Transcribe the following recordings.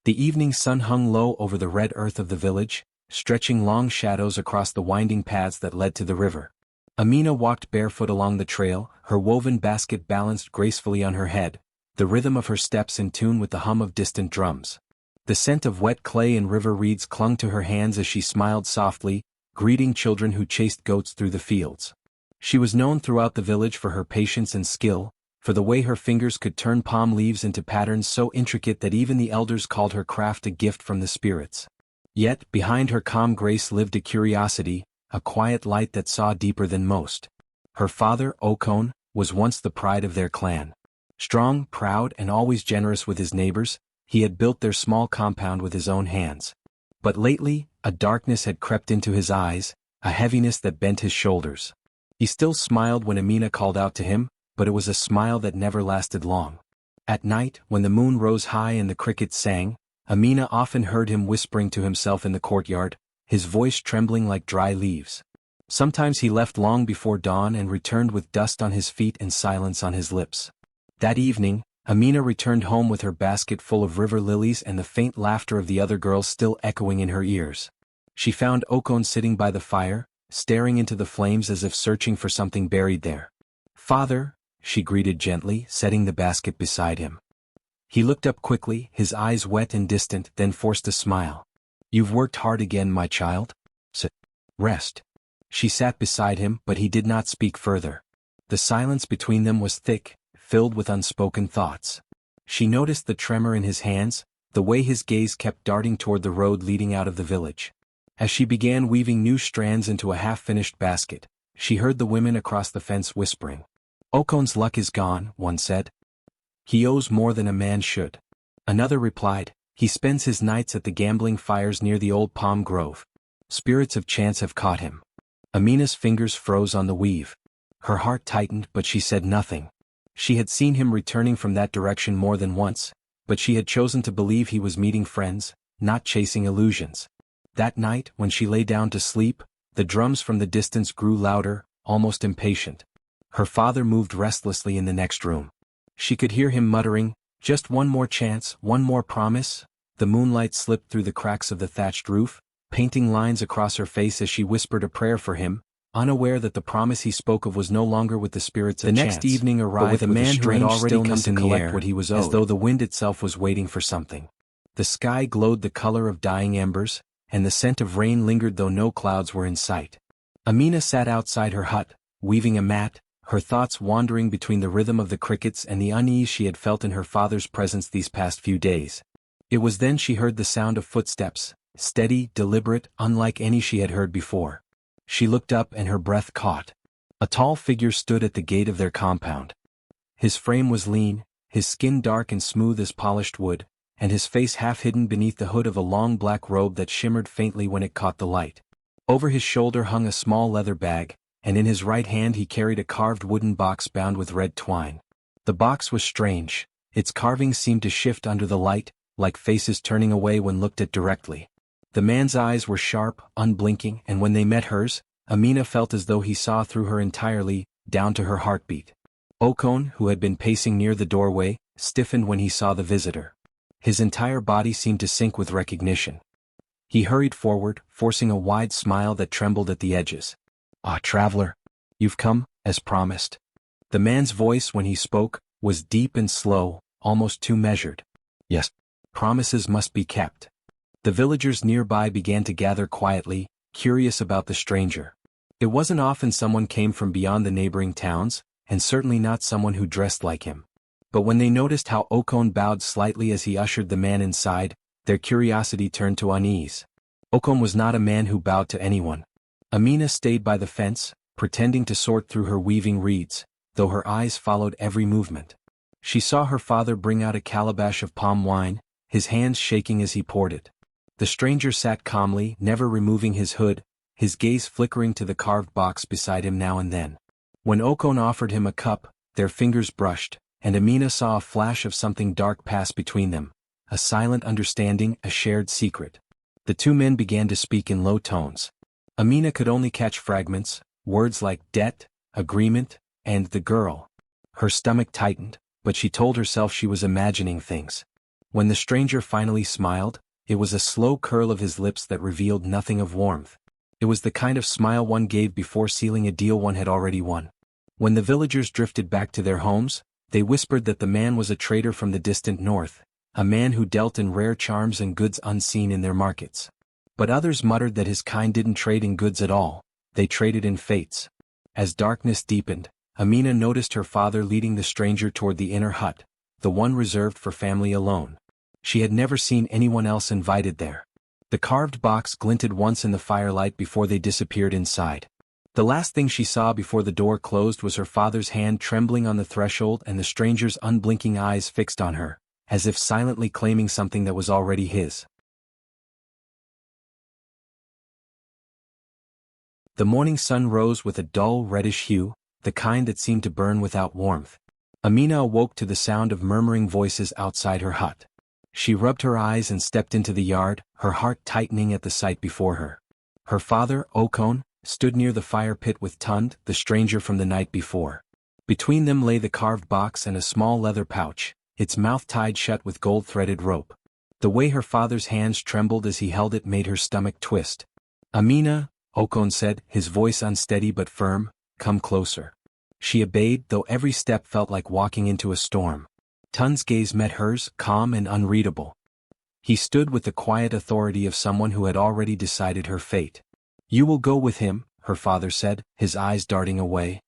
The evening sun hung low over the red earth of the village, stretching long shadows across the winding paths that led to the river. Amina walked barefoot along the trail, her woven basket balanced gracefully on her head, the rhythm of her steps in tune with the hum of distant drums. The scent of wet clay and river reeds clung to her hands as she smiled softly, greeting children who chased goats through the fields. She was known throughout the village for her patience and skill, for the way her fingers could turn palm leaves into patterns so intricate that even the elders called her craft a gift from the spirits. Yet, behind her calm grace lived a curiosity, a quiet light that saw deeper than most. Her father, Okon, was once the pride of their clan. Strong, proud, and always generous with his neighbors, he had built their small compound with his own hands. But lately, a darkness had crept into his eyes, a heaviness that bent his shoulders. He still smiled when Amina called out to him, but it was a smile that never lasted long. At night, when the moon rose high and the crickets sang, Amina often heard him whispering to himself in the courtyard, his voice trembling like dry leaves. Sometimes he left long before dawn and returned with dust on his feet and silence on his lips. That evening, Amina returned home with her basket full of river lilies and the faint laughter of the other girls still echoing in her ears. She found Okon sitting by the fire, staring into the flames as if searching for something buried there. "Father," she greeted gently, setting the basket beside him. He looked up quickly, his eyes wet and distant, then forced a smile. "You've worked hard again, my child? Sit. Rest." She sat beside him, but he did not speak further. The silence between them was thick, filled with unspoken thoughts. She noticed the tremor in his hands, the way his gaze kept darting toward the road leading out of the village. As she began weaving new strands into a half-finished basket, she heard the women across the fence whispering. "Okon's luck is gone," one said. "He owes more than a man should." Another replied, "He spends his nights at the gambling fires near the old palm grove. Spirits of chance have caught him." Amina's fingers froze on the weave. Her heart tightened, but she said nothing. She had seen him returning from that direction more than once, but she had chosen to believe he was meeting friends, not chasing illusions. That night, when she lay down to sleep, the drums from the distance grew louder, almost impatient. Her father moved restlessly in the next room. She could hear him muttering, "Just one more chance, one more promise." The moonlight slipped through the cracks of the thatched roof, painting lines across her face as she whispered a prayer for him, unaware that the promise he spoke of was no longer with the spirits of chance. The next evening arrived with a man who had already come to collect what he was owed, as though the wind itself was waiting for something. The sky glowed the color of dying embers, and the scent of rain lingered though no clouds were in sight. Amina sat outside her hut, weaving a mat, her thoughts wandering between the rhythm of the crickets and the unease she had felt in her father's presence these past few days. It was then she heard the sound of footsteps, steady, deliberate, unlike any she had heard before. She looked up and her breath caught. A tall figure stood at the gate of their compound. His frame was lean, his skin dark and smooth as polished wood, and his face half hidden beneath the hood of a long black robe that shimmered faintly when it caught the light. Over his shoulder hung a small leather bag, and in his right hand he carried a carved wooden box bound with red twine. The box was strange, its carving seemed to shift under the light, like faces turning away when looked at directly. The man's eyes were sharp, unblinking, and when they met hers, Amina felt as though he saw through her entirely, down to her heartbeat. Okon, who had been pacing near the doorway, stiffened when he saw the visitor. His entire body seemed to sink with recognition. He hurried forward, forcing a wide smile that trembled at the edges. "Ah, traveler. You've come, as promised." The man's voice when he spoke was deep and slow, almost too measured. "Yes. Promises must be kept." The villagers nearby began to gather quietly, curious about the stranger. It wasn't often someone came from beyond the neighboring towns, and certainly not someone who dressed like him. But when they noticed how Okon bowed slightly as he ushered the man inside, their curiosity turned to unease. Okon was not a man who bowed to anyone. Amina stayed by the fence, pretending to sort through her weaving reeds, though her eyes followed every movement. She saw her father bring out a calabash of palm wine, his hands shaking as he poured it. The stranger sat calmly, never removing his hood, his gaze flickering to the carved box beside him now and then. When Okon offered him a cup, their fingers brushed, and Amina saw a flash of something dark pass between them, a silent understanding, a shared secret. The two men began to speak in low tones. Amina could only catch fragments, words like debt, agreement, and the girl. Her stomach tightened, but she told herself she was imagining things. When the stranger finally smiled, it was a slow curl of his lips that revealed nothing of warmth. It was the kind of smile one gave before sealing a deal one had already won. When the villagers drifted back to their homes, they whispered that the man was a trader from the distant north, a man who dealt in rare charms and goods unseen in their markets. But others muttered that his kind didn't trade in goods at all, they traded in fates. As darkness deepened, Amina noticed her father leading the stranger toward the inner hut, the one reserved for family alone. She had never seen anyone else invited there. The carved box glinted once in the firelight before they disappeared inside. The last thing she saw before the door closed was her father's hand trembling on the threshold and the stranger's unblinking eyes fixed on her, as if silently claiming something that was already his. The morning sun rose with a dull reddish hue, the kind that seemed to burn without warmth. Amina awoke to the sound of murmuring voices outside her hut. She rubbed her eyes and stepped into the yard, her heart tightening at the sight before her. Her father, Okon, stood near the fire pit with Tund, the stranger from the night before. Between them lay the carved box and a small leather pouch, its mouth tied shut with gold-threaded rope. The way her father's hands trembled as he held it made her stomach twist. "Amina," Okon said, his voice unsteady but firm, "come closer." She obeyed, though every step felt like walking into a storm. Tund's gaze met hers, calm and unreadable. He stood with the quiet authority of someone who had already decided her fate. "You will go with him," her father said, his eyes darting away.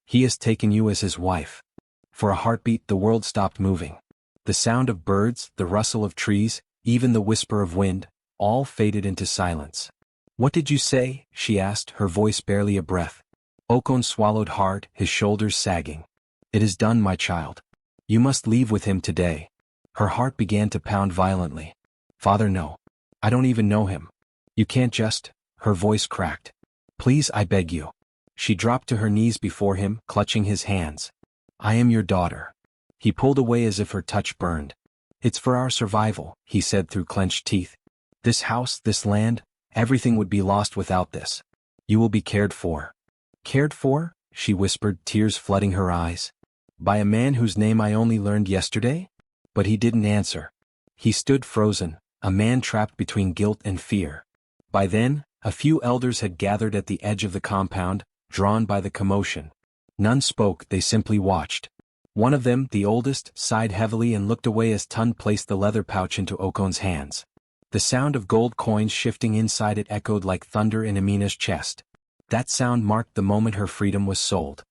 "He has taken you as his wife." For a heartbeat the world stopped moving. The sound of birds, the rustle of trees, even the whisper of wind, all faded into silence. "What did you say?" she asked, her voice barely a breath. Okon swallowed hard, his shoulders sagging. "It is done, my child. You must leave with him today." Her heart began to pound violently. "Father, no. I don't even know him. You can't just—" Her voice cracked. "Please, I beg you." She dropped to her knees before him, clutching his hands. "I am your daughter." He pulled away as if her touch burned. "It's for our survival," he said through clenched teeth. "This house, this land, everything would be lost without this. You will be cared for." "Cared for?" she whispered, tears flooding her eyes. "By a man whose name I only learned yesterday?" But he didn't answer. He stood frozen, a man trapped between guilt and fear. By then, a few elders had gathered at the edge of the compound, drawn by the commotion. None spoke, they simply watched. One of them, the oldest, sighed heavily and looked away as Tund placed the leather pouch into Okon's hands. The sound of gold coins shifting inside it echoed like thunder in Amina's chest. That sound marked the moment her freedom was sold.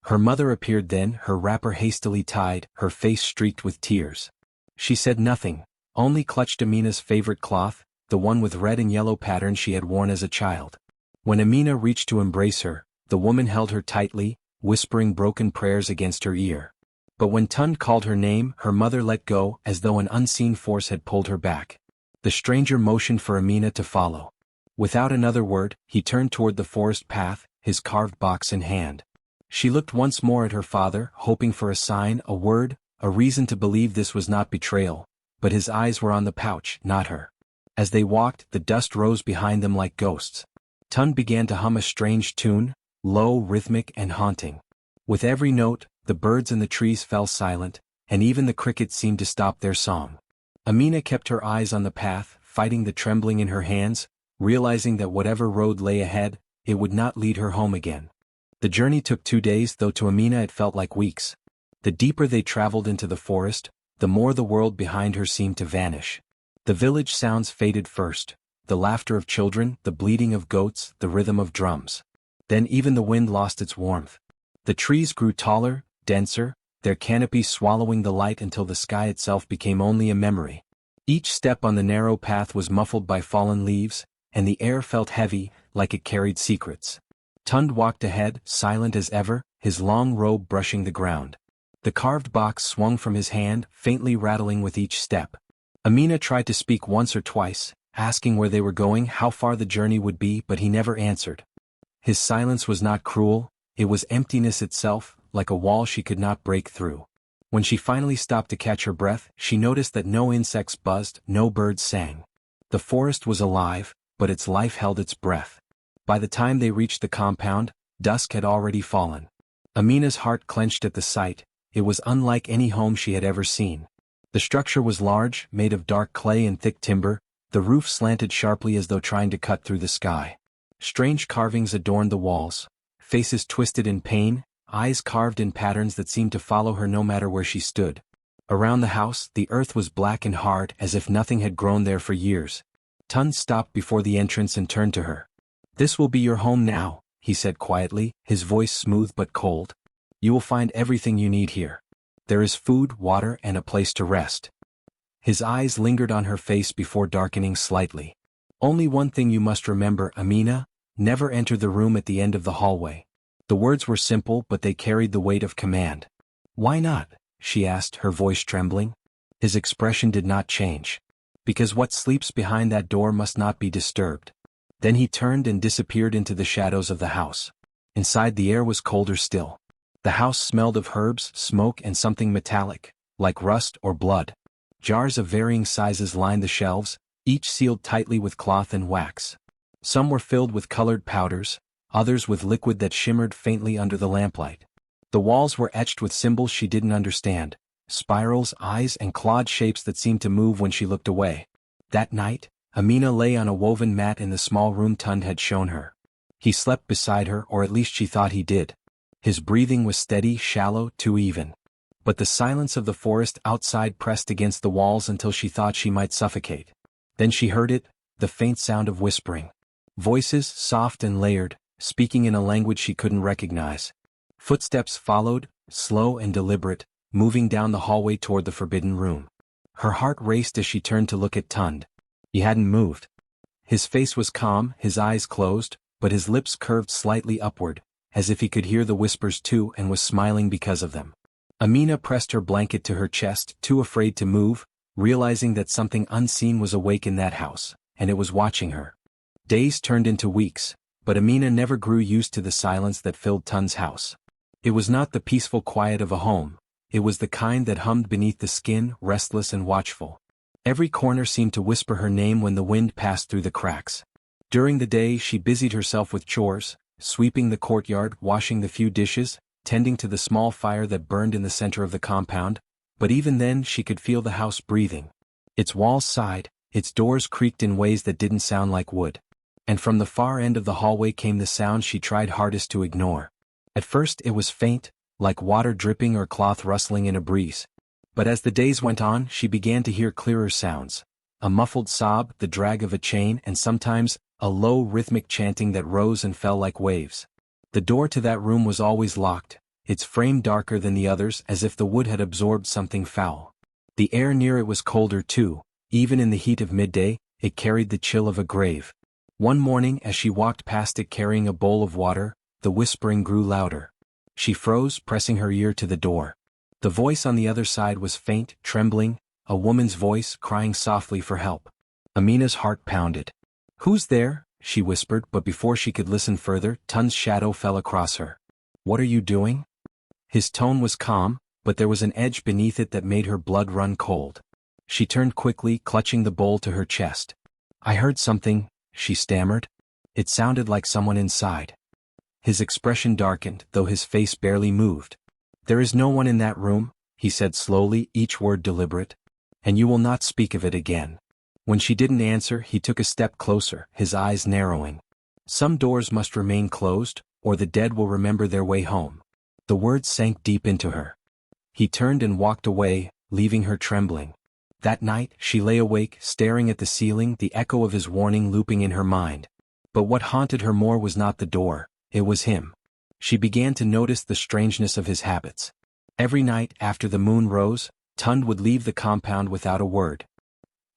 Her mother appeared then, her wrapper hastily tied, her face streaked with tears. She said nothing, only clutched Amina's favorite cloth, the one with red and yellow patterns she had worn as a child. When Amina reached to embrace her, the woman held her tightly, whispering broken prayers against her ear. But when Tund called her name, her mother let go, as though an unseen force had pulled her back. The stranger motioned for Amina to follow. Without another word, he turned toward the forest path, his carved box in hand. She looked once more at her father, hoping for a sign, a word, a reason to believe this was not betrayal, but his eyes were on the pouch, not her. As they walked, the dust rose behind them like ghosts. Tund began to hum a strange tune, low, rhythmic, and haunting. With every note, the birds in the trees fell silent, and even the crickets seemed to stop their song. Amina kept her eyes on the path, fighting the trembling in her hands, realizing that whatever road lay ahead, it would not lead her home again. The journey took 2 days, though to Amina it felt like weeks. The deeper they traveled into the forest, the more the world behind her seemed to vanish. The village sounds faded first, the laughter of children, the bleating of goats, the rhythm of drums. Then even the wind lost its warmth. The trees grew taller, denser, their canopies swallowing the light until the sky itself became only a memory. Each step on the narrow path was muffled by fallen leaves, and the air felt heavy, like it carried secrets. Tund walked ahead, silent as ever, his long robe brushing the ground. The carved box swung from his hand, faintly rattling with each step. Amina tried to speak once or twice, asking where they were going, how far the journey would be, but he never answered. His silence was not cruel, it was emptiness itself, like a wall she could not break through. When she finally stopped to catch her breath, she noticed that no insects buzzed, no birds sang. The forest was alive, but its life held its breath. By the time they reached the compound, dusk had already fallen. Amina's heart clenched at the sight, it was unlike any home she had ever seen. The structure was large, made of dark clay and thick timber, the roof slanted sharply as though trying to cut through the sky. Strange carvings adorned the walls, faces twisted in pain, eyes carved in patterns that seemed to follow her no matter where she stood. Around the house, the earth was black and hard as if nothing had grown there for years. Tund stopped before the entrance and turned to her. "This will be your home now," he said quietly, his voice smooth but cold. "You will find everything you need here. There is food, water, and a place to rest." His eyes lingered on her face before darkening slightly. "Only one thing you must remember, Amina, never enter the room at the end of the hallway." The words were simple but they carried the weight of command. "Why not?" she asked, her voice trembling. His expression did not change. "Because what sleeps behind that door must not be disturbed." Then he turned and disappeared into the shadows of the house. Inside the air was colder still. The house smelled of herbs, smoke and something metallic, like rust or blood. Jars of varying sizes lined the shelves, each sealed tightly with cloth and wax. Some were filled with colored powders, others with liquid that shimmered faintly under the lamplight. The walls were etched with symbols she didn't understand, spirals, eyes and clawed shapes that seemed to move when she looked away. That night, Amina lay on a woven mat in the small room Tund had shown her. He slept beside her, or at least she thought he did. His breathing was steady, shallow, too even. But the silence of the forest outside pressed against the walls until she thought she might suffocate. Then she heard it, the faint sound of whispering. Voices, soft and layered, speaking in a language she couldn't recognize. Footsteps followed, slow and deliberate, moving down the hallway toward the forbidden room. Her heart raced as she turned to look at Tund. He hadn't moved. His face was calm, his eyes closed, but his lips curved slightly upward, as if he could hear the whispers too and was smiling because of them. Amina pressed her blanket to her chest, too afraid to move, realizing that something unseen was awake in that house, and it was watching her. Days turned into weeks, but Amina never grew used to the silence that filled Tund's house. It was not the peaceful quiet of a home, it was the kind that hummed beneath the skin, restless and watchful. Every corner seemed to whisper her name when the wind passed through the cracks. During the day she busied herself with chores, sweeping the courtyard, washing the few dishes, tending to the small fire that burned in the center of the compound, but even then she could feel the house breathing. Its walls sighed, its doors creaked in ways that didn't sound like wood. And from the far end of the hallway came the sound she tried hardest to ignore. At first it was faint, like water dripping or cloth rustling in a breeze. But as the days went on she began to hear clearer sounds. A muffled sob, the drag of a chain, and sometimes, a low rhythmic chanting that rose and fell like waves. The door to that room was always locked, its frame darker than the others as if the wood had absorbed something foul. The air near it was colder too, even in the heat of midday, it carried the chill of a grave. One morning as she walked past it carrying a bowl of water, the whispering grew louder. She froze, pressing her ear to the door. The voice on the other side was faint, trembling, a woman's voice crying softly for help. Amina's heart pounded. "Who's there?" she whispered, but before she could listen further, Tund's shadow fell across her. "What are you doing?" His tone was calm, but there was an edge beneath it that made her blood run cold. She turned quickly, clutching the bowl to her chest. "I heard something," she stammered. It sounded like someone inside. His expression darkened, though his face barely moved. "There is no one in that room," he said slowly, each word deliberate. "And you will not speak of it again." When she didn't answer, he took a step closer, his eyes narrowing. "Some doors must remain closed, or the dead will remember their way home." The words sank deep into her. He turned and walked away, leaving her trembling. That night, she lay awake, staring at the ceiling, the echo of his warning looping in her mind. But what haunted her more was not the door, it was him. She began to notice the strangeness of his habits. Every night, after the moon rose, Tund would leave the compound without a word.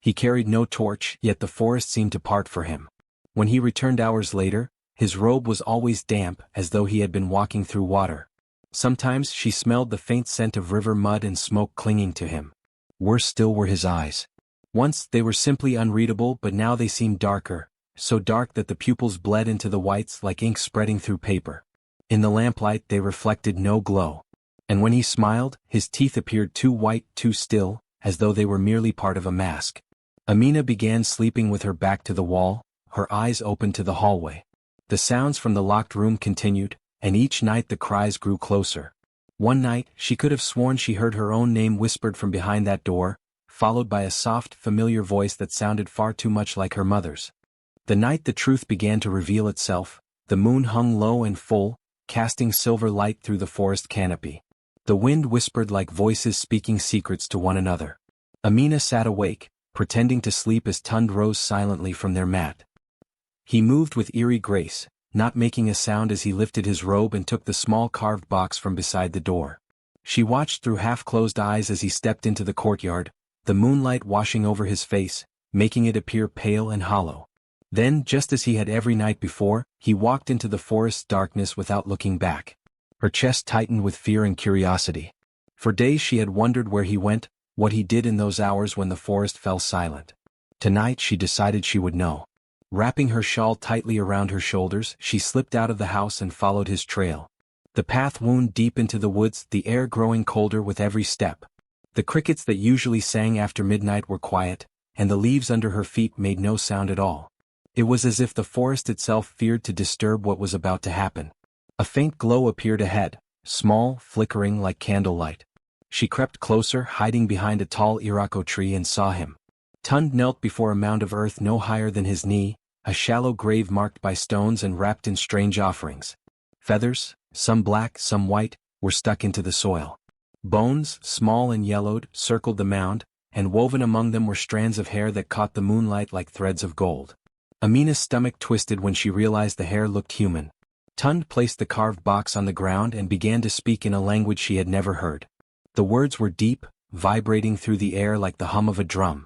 He carried no torch, yet the forest seemed to part for him. When he returned hours later, his robe was always damp, as though he had been walking through water. Sometimes she smelled the faint scent of river mud and smoke clinging to him. Worse still were his eyes. Once they were simply unreadable, but now they seemed darker, so dark that the pupils bled into the whites like ink spreading through paper. In the lamplight they reflected no glow. And when he smiled, his teeth appeared too white, too still, as though they were merely part of a mask. Amina began sleeping with her back to the wall, her eyes open to the hallway. The sounds from the locked room continued, and each night the cries grew closer. One night, she could have sworn she heard her own name whispered from behind that door, followed by a soft, familiar voice that sounded far too much like her mother's. The night the truth began to reveal itself, the moon hung low and full, casting silver light through the forest canopy. The wind whispered like voices speaking secrets to one another. Amina sat awake, pretending to sleep as Tund rose silently from their mat. He moved with eerie grace, not making a sound as he lifted his robe and took the small carved box from beside the door. She watched through half-closed eyes as he stepped into the courtyard, the moonlight washing over his face, making it appear pale and hollow. Then, just as he had every night before, he walked into the forest's darkness without looking back. Her chest tightened with fear and curiosity. For days she had wondered where he went, what he did in those hours when the forest fell silent. Tonight she decided she would know. Wrapping her shawl tightly around her shoulders, she slipped out of the house and followed his trail. The path wound deep into the woods, the air growing colder with every step. The crickets that usually sang after midnight were quiet, and the leaves under her feet made no sound at all. It was as if the forest itself feared to disturb what was about to happen. A faint glow appeared ahead, small, flickering like candlelight. She crept closer, hiding behind a tall irako tree, and saw him. Tund knelt before a mound of earth no higher than his knee, a shallow grave marked by stones and wrapped in strange offerings. Feathers, some black, some white, were stuck into the soil. Bones, small and yellowed, circled the mound, and woven among them were strands of hair that caught the moonlight like threads of gold. Amina's stomach twisted when she realized the hair looked human. Tund placed the carved box on the ground and began to speak in a language she had never heard. The words were deep, vibrating through the air like the hum of a drum.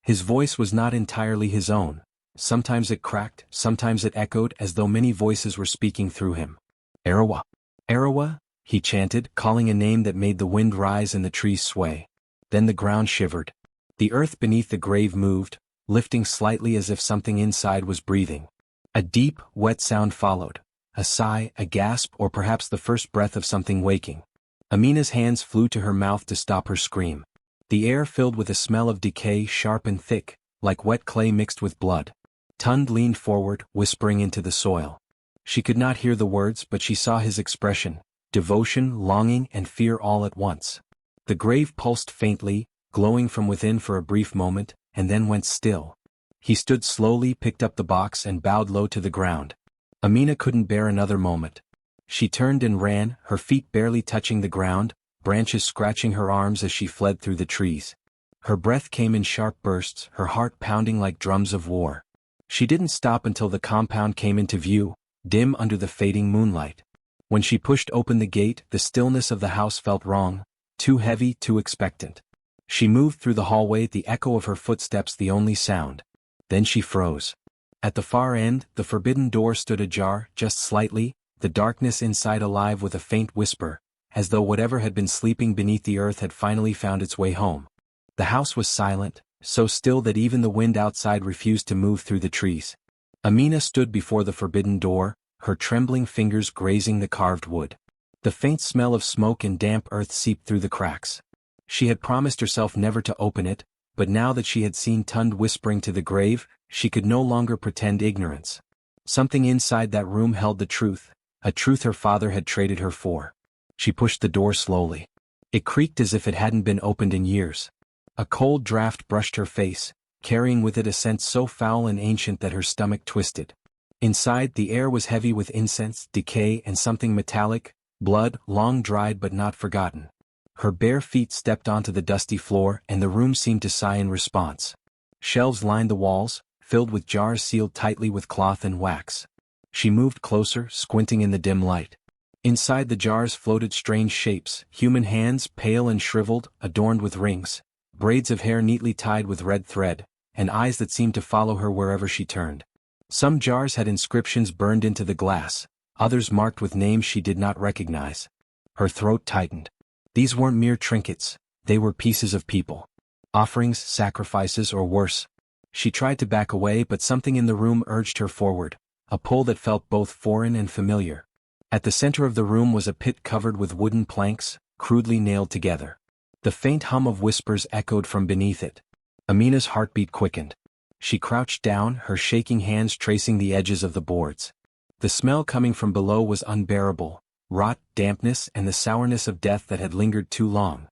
His voice was not entirely his own. Sometimes it cracked, sometimes it echoed as though many voices were speaking through him. Arawa. Arawa, he chanted, calling a name that made the wind rise and the trees sway. Then the ground shivered. The earth beneath the grave moved, lifting slightly as if something inside was breathing. A deep, wet sound followed. A sigh, a gasp, or perhaps the first breath of something waking. Amina's hands flew to her mouth to stop her scream. The air filled with a smell of decay, sharp and thick, like wet clay mixed with blood. Tund leaned forward, whispering into the soil. She could not hear the words, but she saw his expression, devotion, longing, and fear all at once. The grave pulsed faintly, glowing from within for a brief moment, and then went still. He stood slowly, picked up the box, and bowed low to the ground. Amina couldn't bear another moment. She turned and ran, her feet barely touching the ground, branches scratching her arms as she fled through the trees. Her breath came in sharp bursts, her heart pounding like drums of war. She didn't stop until the compound came into view, dim under the fading moonlight. When she pushed open the gate, the stillness of the house felt wrong, too heavy, too expectant. She moved through the hallway, the echo of her footsteps the only sound. Then she froze. At the far end, the forbidden door stood ajar, just slightly, the darkness inside alive with a faint whisper, as though whatever had been sleeping beneath the earth had finally found its way home. The house was silent, so still that even the wind outside refused to move through the trees. Amina stood before the forbidden door, her trembling fingers grazing the carved wood. The faint smell of smoke and damp earth seeped through the cracks. She had promised herself never to open it, but now that she had seen Tund whispering to the grave, she could no longer pretend ignorance. Something inside that room held the truth, a truth her father had traded her for. She pushed the door slowly. It creaked as if it hadn't been opened in years. A cold draft brushed her face, carrying with it a scent so foul and ancient that her stomach twisted. Inside, the air was heavy with incense, decay, and something metallic, blood, long dried but not forgotten. Her bare feet stepped onto the dusty floor, and the room seemed to sigh in response. Shelves lined the walls, filled with jars sealed tightly with cloth and wax. She moved closer, squinting in the dim light. Inside the jars floated strange shapes, human hands, pale and shriveled, adorned with rings, braids of hair neatly tied with red thread, and eyes that seemed to follow her wherever she turned. Some jars had inscriptions burned into the glass, others marked with names she did not recognize. Her throat tightened. These weren't mere trinkets, they were pieces of people. Offerings, sacrifices, or worse. She tried to back away, but something in the room urged her forward, a pull that felt both foreign and familiar. At the center of the room was a pit covered with wooden planks, crudely nailed together. The faint hum of whispers echoed from beneath it. Amina's heartbeat quickened. She crouched down, her shaking hands tracing the edges of the boards. The smell coming from below was unbearable, rot, dampness, and the sourness of death that had lingered too long.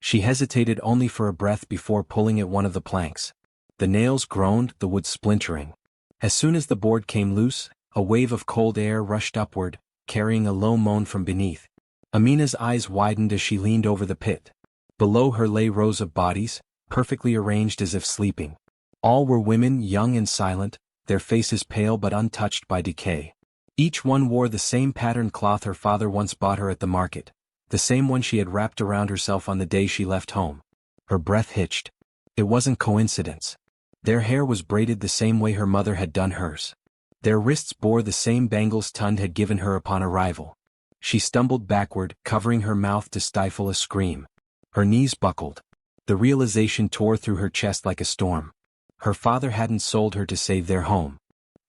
She hesitated only for a breath before pulling at one of the planks. The nails groaned, the wood splintering. As soon as the board came loose, a wave of cold air rushed upward, carrying a low moan from beneath. Amina's eyes widened as she leaned over the pit. Below her lay rows of bodies, perfectly arranged as if sleeping. All were women, young and silent, their faces pale but untouched by decay. Each one wore the same patterned cloth her father once bought her at the market, the same one she had wrapped around herself on the day she left home. Her breath hitched. It wasn't coincidence. Their hair was braided the same way her mother had done hers. Their wrists bore the same bangles Tund had given her upon arrival. She stumbled backward, covering her mouth to stifle a scream. Her knees buckled. The realization tore through her chest like a storm. Her father hadn't sold her to save their home.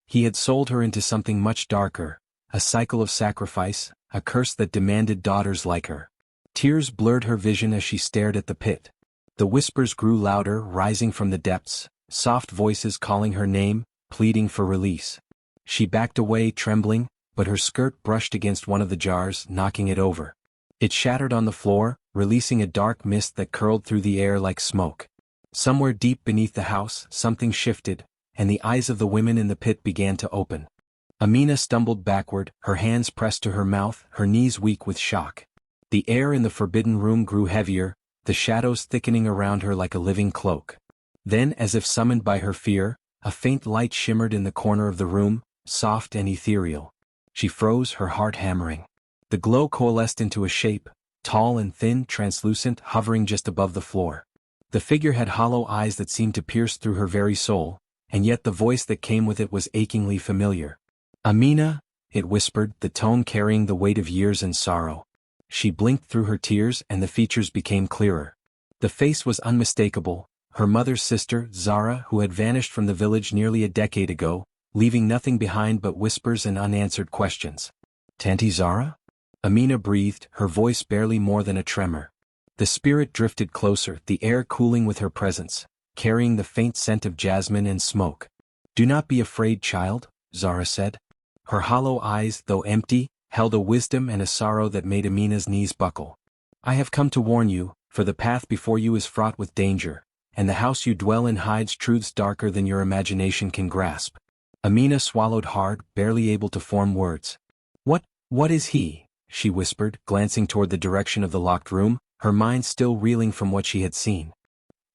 He had sold her into something much darker, a cycle of sacrifice, a curse that demanded daughters like her. Tears blurred her vision as she stared at the pit. The whispers grew louder, rising from the depths, soft voices calling her name, pleading for release. She backed away, trembling, but her skirt brushed against one of the jars, knocking it over. It shattered on the floor, releasing a dark mist that curled through the air like smoke. Somewhere deep beneath the house, something shifted, and the eyes of the women in the pit began to open. Amina stumbled backward, her hands pressed to her mouth, her knees weak with shock. The air in the forbidden room grew heavier, the shadows thickening around her like a living cloak. Then, as if summoned by her fear, a faint light shimmered in the corner of the room, soft and ethereal. She froze, her heart hammering. The glow coalesced into a shape, tall and thin, translucent, hovering just above the floor. The figure had hollow eyes that seemed to pierce through her very soul, and yet the voice that came with it was achingly familiar. "Amina," it whispered, the tone carrying the weight of years and sorrow. She blinked through her tears and the features became clearer. The face was unmistakable, her mother's sister, Zara, who had vanished from the village nearly a decade ago, leaving nothing behind but whispers and unanswered questions. "Tanti Zara?" Amina breathed, her voice barely more than a tremor. The spirit drifted closer, the air cooling with her presence, carrying the faint scent of jasmine and smoke. "Do not be afraid, child," Zara said. Her hollow eyes, though empty, held a wisdom and a sorrow that made Amina's knees buckle. "I have come to warn you, for the path before you is fraught with danger, and the house you dwell in hides truths darker than your imagination can grasp." Amina swallowed hard, barely able to form words. What is he?" she whispered, glancing toward the direction of the locked room, her mind still reeling from what she had seen.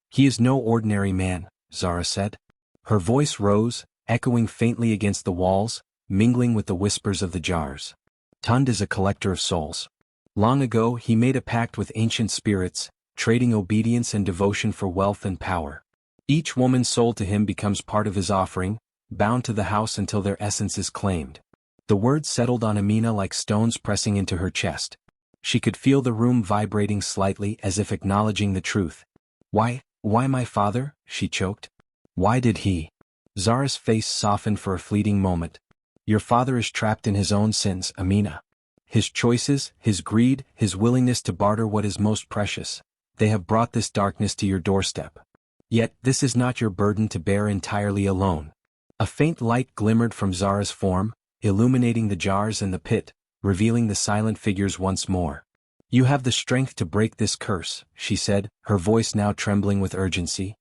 "He is no ordinary man," Zara said. Her voice rose, echoing faintly against the walls, mingling with the whispers of the jars. "Tund is a collector of souls. Long ago he made a pact with ancient spirits, trading obedience and devotion for wealth and power. Each woman sold to him becomes part of his offering, bound to the house until their essence is claimed." The words settled on Amina like stones pressing into her chest. She could feel the room vibrating slightly as if acknowledging the truth. Why my father?" she choked. "Why did he?" Zara's face softened for a fleeting moment. "Your father is trapped in his own sins, Amina. His choices, his greed, his willingness to barter what is most precious, they have brought this darkness to your doorstep. Yet this is not your burden to bear entirely alone." A faint light glimmered from Zara's form, illuminating the jars and the pit, revealing the silent figures once more. "You have the strength to break this curse," she said, her voice now trembling with urgency.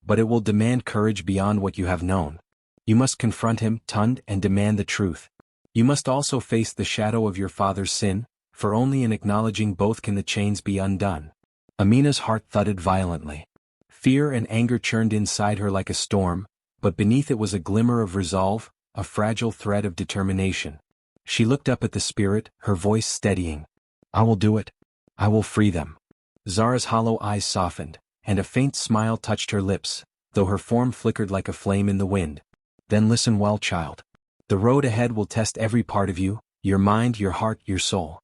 "But it will demand courage beyond what you have known. You must confront him, Tund, and demand the truth. You must also face the shadow of your father's sin, for only in acknowledging both can the chains be undone." Amina's heart thudded violently. Fear and anger churned inside her like a storm, but beneath it was a glimmer of resolve, a fragile thread of determination. She looked up at the spirit, her voice steadying. "I will do it. I will free them." Zara's hollow eyes softened, and a faint smile touched her lips, though her form flickered like a flame in the wind. "Then listen well, child. The road ahead will test every part of you, your mind, your heart, your soul.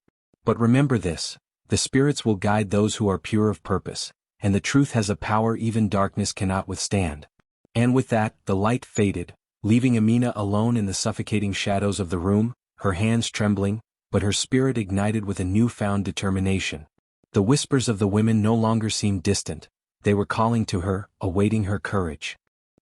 But remember this, the spirits will guide those who are pure of purpose, and the truth has a power even darkness cannot withstand." And with that, the light faded, leaving Amina alone in the suffocating shadows of the room, her hands trembling, but her spirit ignited with a newfound determination. The whispers of the women no longer seemed distant, they were calling to her, awaiting her courage.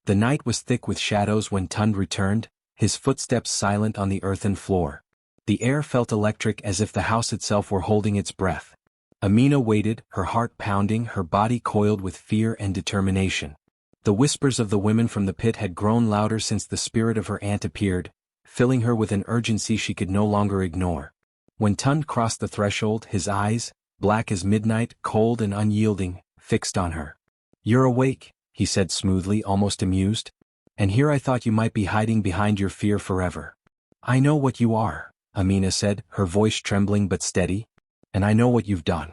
The night was thick with shadows when Tund returned, his footsteps silent on the earthen floor. The air felt electric as if the house itself were holding its breath. Amina waited, her heart pounding, her body coiled with fear and determination. The whispers of the women from the pit had grown louder since the spirit of her aunt appeared, filling her with an urgency she could no longer ignore. When Tund crossed the threshold, his eyes, black as midnight, cold and unyielding, fixed on her. "You're awake," he said smoothly, almost amused. "And here I thought you might be hiding behind your fear forever." "I know what you are," Amina said, her voice trembling but steady. "And I know what you've done.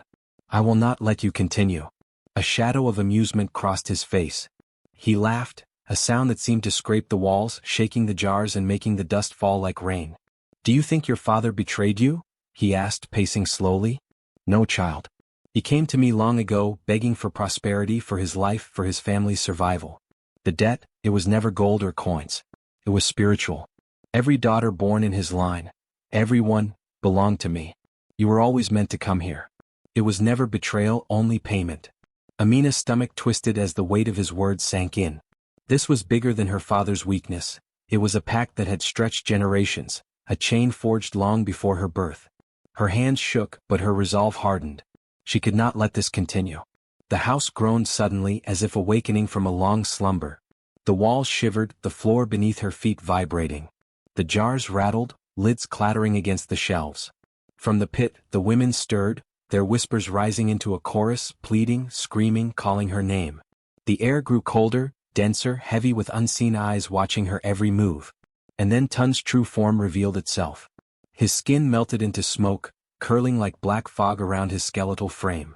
I will not let you continue." A shadow of amusement crossed his face. He laughed, a sound that seemed to scrape the walls, shaking the jars and making the dust fall like rain. "Do you think your father betrayed you?" he asked, pacing slowly. "No, child. He came to me long ago, begging for prosperity, for his life, for his family's survival. The debt, it was never gold or coins. It was spiritual. Every daughter born in his line, everyone, belonged to me. You were always meant to come here. It was never betrayal, only payment." Amina's stomach twisted as the weight of his words sank in. This was bigger than her father's weakness. It was a pact that had stretched generations, a chain forged long before her birth. Her hands shook, but her resolve hardened. She could not let this continue. The house groaned suddenly, as if awakening from a long slumber. The walls shivered, the floor beneath her feet vibrating. The jars rattled, lids clattering against the shelves. From the pit, the women stirred, their whispers rising into a chorus, pleading, screaming, calling her name. The air grew colder, denser, heavy with unseen eyes watching her every move. And then Tund's true form revealed itself. His skin melted into smoke, curling like black fog around his skeletal frame.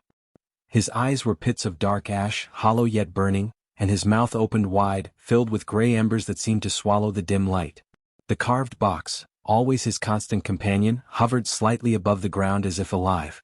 His eyes were pits of dark ash, hollow yet burning, and his mouth opened wide, filled with gray embers that seemed to swallow the dim light. The carved box, always his constant companion, hovered slightly above the ground as if alive.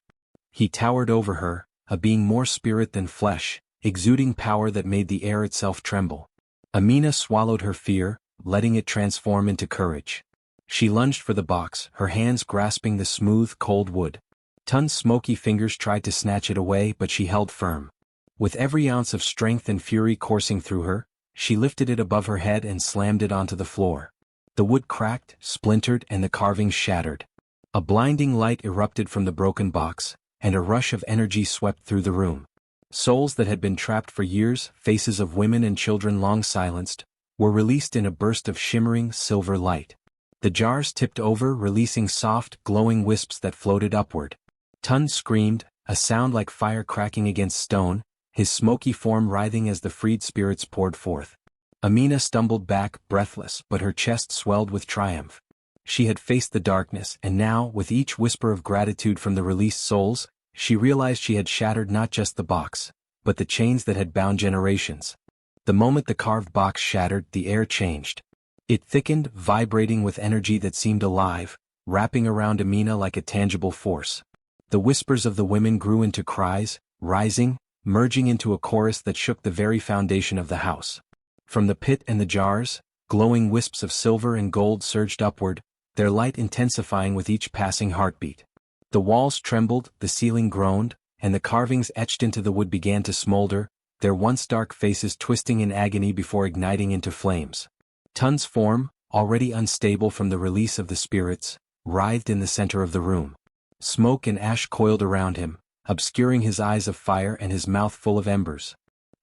He towered over her, a being more spirit than flesh, exuding power that made the air itself tremble. Amina swallowed her fear, letting it transform into courage. She lunged for the box, her hands grasping the smooth, cold wood. Tund's smoky fingers tried to snatch it away, but she held firm. With every ounce of strength and fury coursing through her, she lifted it above her head and slammed it onto the floor. The wood cracked, splintered, and the carvings shattered. A blinding light erupted from the broken box, and a rush of energy swept through the room. Souls that had been trapped for years, faces of women and children long silenced, were released in a burst of shimmering, silver light. The jars tipped over, releasing soft, glowing wisps that floated upward. Tund screamed, a sound like fire cracking against stone, his smoky form writhing as the freed spirits poured forth. Amina stumbled back, breathless, but her chest swelled with triumph. She had faced the darkness, and now, with each whisper of gratitude from the released souls, she realized she had shattered not just the box, but the chains that had bound generations. The moment the carved box shattered, the air changed. It thickened, vibrating with energy that seemed alive, wrapping around Amina like a tangible force. The whispers of the women grew into cries, rising, merging into a chorus that shook the very foundation of the house. From the pit and the jars, glowing wisps of silver and gold surged upward, their light intensifying with each passing heartbeat. The walls trembled, the ceiling groaned, and the carvings etched into the wood began to smolder, their once dark faces twisting in agony before igniting into flames. Tund's form, already unstable from the release of the spirits, writhed in the center of the room. Smoke and ash coiled around him, obscuring his eyes of fire and his mouth full of embers.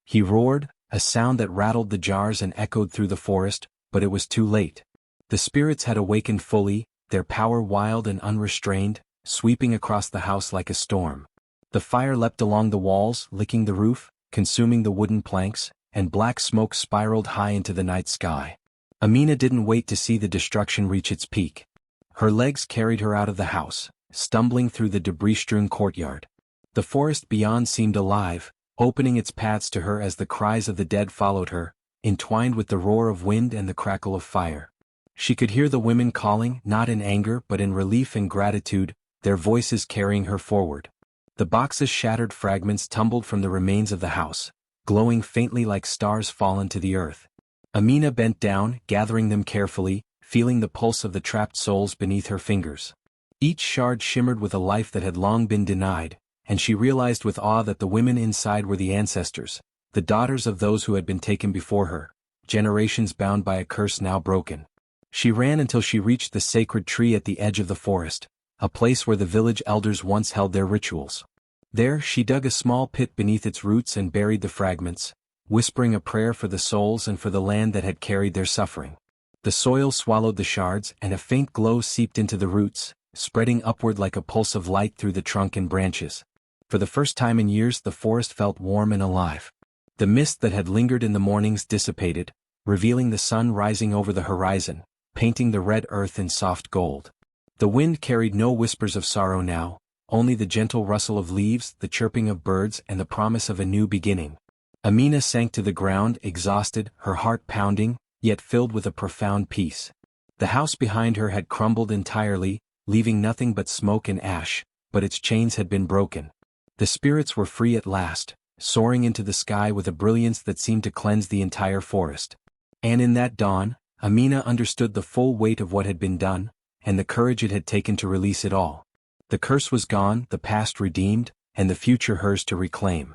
He roared, a sound that rattled the jars and echoed through the forest, but it was too late. The spirits had awakened fully, their power wild and unrestrained, sweeping across the house like a storm. The fire leapt along the walls, licking the roof, consuming the wooden planks, and black smoke spiraled high into the night sky. Amina didn't wait to see the destruction reach its peak. Her legs carried her out of the house, stumbling through the debris-strewn courtyard. The forest beyond seemed alive, opening its paths to her as the cries of the dead followed her, entwined with the roar of wind and the crackle of fire. She could hear the women calling, not in anger but in relief and gratitude, their voices carrying her forward. The box's shattered fragments tumbled from the remains of the house, glowing faintly like stars fallen to the earth. Amina bent down, gathering them carefully, feeling the pulse of the trapped souls beneath her fingers. Each shard shimmered with a life that had long been denied, and she realized with awe that the women inside were the ancestors, the daughters of those who had been taken before her, generations bound by a curse now broken. She ran until she reached the sacred tree at the edge of the forest, a place where the village elders once held their rituals. There she dug a small pit beneath its roots and buried the fragments, whispering a prayer for the souls and for the land that had carried their suffering. The soil swallowed the shards and a faint glow seeped into the roots, spreading upward like a pulse of light through the trunk and branches. For the first time in years the forest felt warm and alive. The mist that had lingered in the mornings dissipated, revealing the sun rising over the horizon, painting the red earth in soft gold. The wind carried no whispers of sorrow now, only the gentle rustle of leaves, the chirping of birds and the promise of a new beginning. Amina sank to the ground exhausted, her heart pounding, yet filled with a profound peace. The house behind her had crumbled entirely, leaving nothing but smoke and ash, but its chains had been broken. The spirits were free at last, soaring into the sky with a brilliance that seemed to cleanse the entire forest. And in that dawn, Amina understood the full weight of what had been done, and the courage it had taken to release it all. The curse was gone, the past redeemed, and the future hers to reclaim.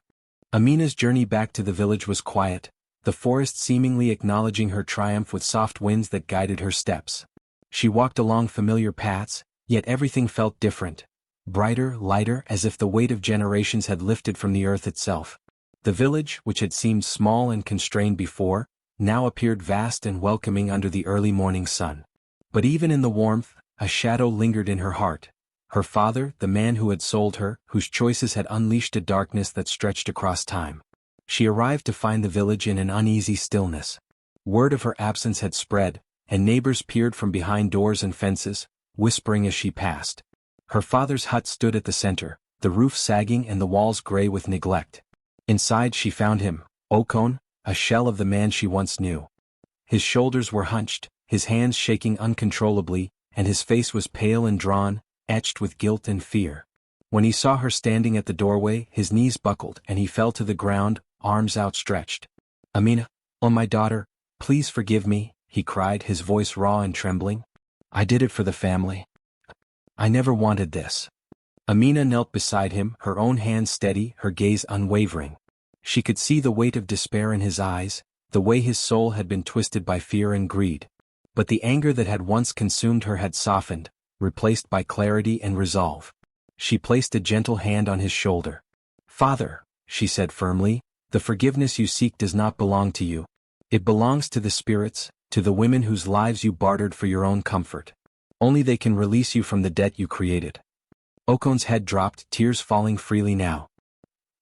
Amina's journey back to the village was quiet, the forest seemingly acknowledging her triumph with soft winds that guided her steps. She walked along familiar paths, yet everything felt different. Brighter, lighter, as if the weight of generations had lifted from the earth itself. The village, which had seemed small and constrained before, now appeared vast and welcoming under the early morning sun. But even in the warmth, a shadow lingered in her heart. Her father, the man who had sold her, whose choices had unleashed a darkness that stretched across time. She arrived to find the village in an uneasy stillness. Word of her absence had spread, and neighbors peered from behind doors and fences, whispering as she passed. Her father's hut stood at the center, the roof sagging and the walls gray with neglect. Inside she found him, Okon, a shell of the man she once knew. His shoulders were hunched, his hands shaking uncontrollably, and his face was pale and drawn, etched with guilt and fear. When he saw her standing at the doorway, his knees buckled and he fell to the ground, arms outstretched. "Amina, oh my daughter, please forgive me," he cried, his voice raw and trembling. "I did it for the family. I never wanted this." Amina knelt beside him, her own hands steady, her gaze unwavering. She could see the weight of despair in his eyes, the way his soul had been twisted by fear and greed. But the anger that had once consumed her had softened, replaced by clarity and resolve. She placed a gentle hand on his shoulder. "Father," she said firmly, "the forgiveness you seek does not belong to you. It belongs to the spirits, to the women whose lives you bartered for your own comfort. Only they can release you from the debt you created." Okon's head dropped, tears falling freely now.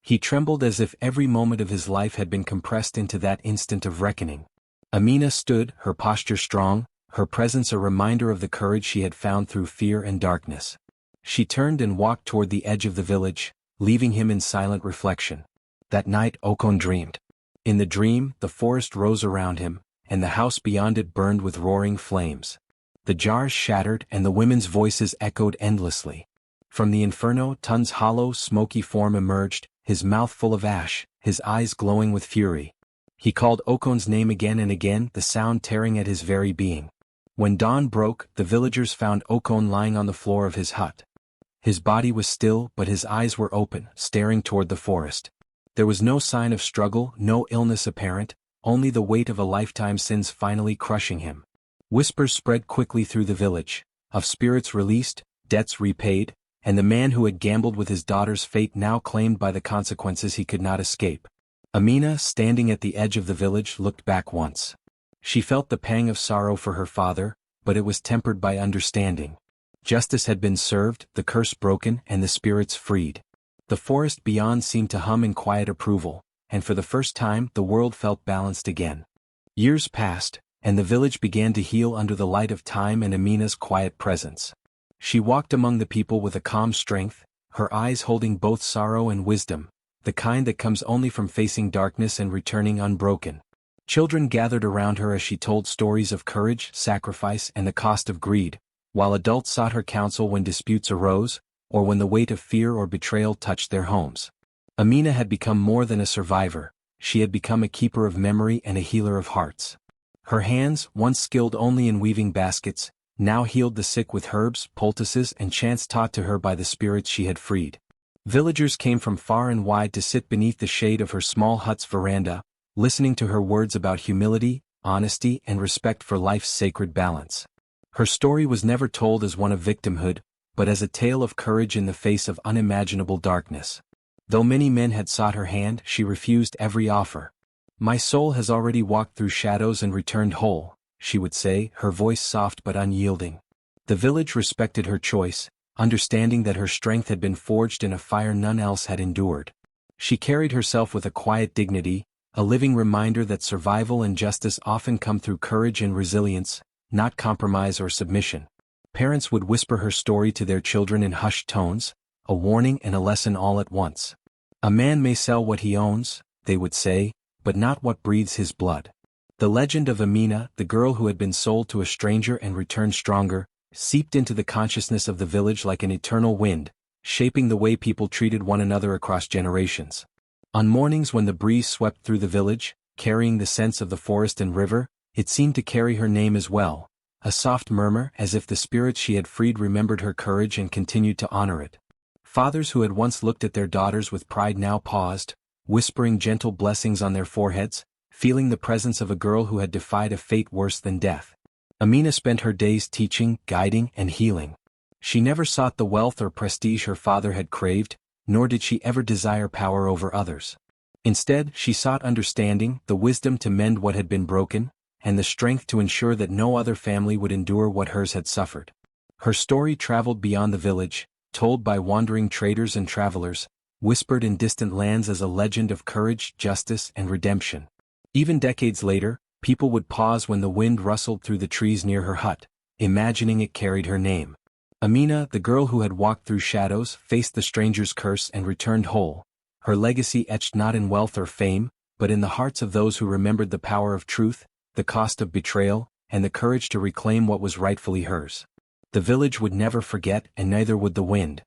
He trembled as if every moment of his life had been compressed into that instant of reckoning. Amina stood, her posture strong, her presence a reminder of the courage she had found through fear and darkness. She turned and walked toward the edge of the village, leaving him in silent reflection. That night Okon dreamed. In the dream, the forest rose around him, and the house beyond it burned with roaring flames. The jars shattered and the women's voices echoed endlessly. From the inferno, Tun's hollow, smoky form emerged, his mouth full of ash, his eyes glowing with fury. He called Okon's name again and again, the sound tearing at his very being. When dawn broke, the villagers found Okon lying on the floor of his hut. His body was still, but his eyes were open, staring toward the forest. There was no sign of struggle, no illness apparent, only the weight of a lifetime's sins finally crushing him. Whispers spread quickly through the village, of spirits released, debts repaid, and the man who had gambled with his daughter's fate now claimed by the consequences he could not escape. Amina, standing at the edge of the village, looked back once. She felt the pang of sorrow for her father, but it was tempered by understanding. Justice had been served, the curse broken, and the spirits freed. The forest beyond seemed to hum in quiet approval, and for the first time the world felt balanced again. Years passed, and the village began to heal under the light of time and Amina's quiet presence. She walked among the people with a calm strength, her eyes holding both sorrow and wisdom, the kind that comes only from facing darkness and returning unbroken. Children gathered around her as she told stories of courage, sacrifice, and the cost of greed, while adults sought her counsel when disputes arose, or when the weight of fear or betrayal touched their homes. Amina had become more than a survivor, she had become a keeper of memory and a healer of hearts. Her hands, once skilled only in weaving baskets, now healed the sick with herbs, poultices, and chants taught to her by the spirits she had freed. Villagers came from far and wide to sit beneath the shade of her small hut's veranda, listening to her words about humility, honesty, and respect for life's sacred balance. Her story was never told as one of victimhood, but as a tale of courage in the face of unimaginable darkness. Though many men had sought her hand, she refused every offer. "My soul has already walked through shadows and returned whole," she would say, her voice soft but unyielding. The village respected her choice, understanding that her strength had been forged in a fire none else had endured. She carried herself with a quiet dignity, a living reminder that survival and justice often come through courage and resilience, not compromise or submission. Parents would whisper her story to their children in hushed tones, a warning and a lesson all at once. "A man may sell what he owns," they would say, "but not what breathes his blood." The legend of Amina, the girl who had been sold to a stranger and returned stronger, seeped into the consciousness of the village like an eternal wind, shaping the way people treated one another across generations. On mornings when the breeze swept through the village, carrying the scents of the forest and river, it seemed to carry her name as well, a soft murmur as if the spirits she had freed remembered her courage and continued to honor it. Fathers who had once looked at their daughters with pride now paused, whispering gentle blessings on their foreheads, feeling the presence of a girl who had defied a fate worse than death. Amina spent her days teaching, guiding, and healing. She never sought the wealth or prestige her father had craved, nor did she ever desire power over others. Instead, she sought understanding, the wisdom to mend what had been broken, and the strength to ensure that no other family would endure what hers had suffered. Her story traveled beyond the village, told by wandering traders and travelers, whispered in distant lands as a legend of courage, justice, and redemption. Even decades later, people would pause when the wind rustled through the trees near her hut, imagining it carried her name. Amina, the girl who had walked through shadows, faced the stranger's curse and returned whole, her legacy etched not in wealth or fame, but in the hearts of those who remembered the power of truth, the cost of betrayal, and the courage to reclaim what was rightfully hers. The village would never forget, and neither would the wind.